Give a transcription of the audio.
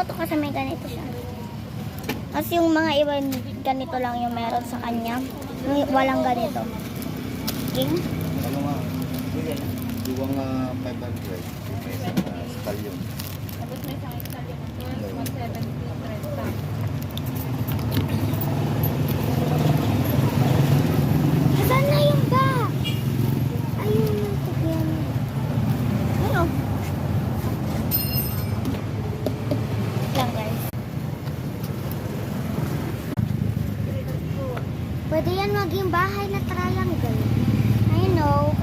ko to kasi may ganito siya. Kasi yung mga iba, ganito lang yung meron sa kanya. Walang ganito. King? Ano nga? Iwang 500. Stallion. Tapos may isang Italian na 170. Saan na yung bag? Ayun yung tigyan. Ano? Lang guys. Pwede yan maging bahay na triangle. I know.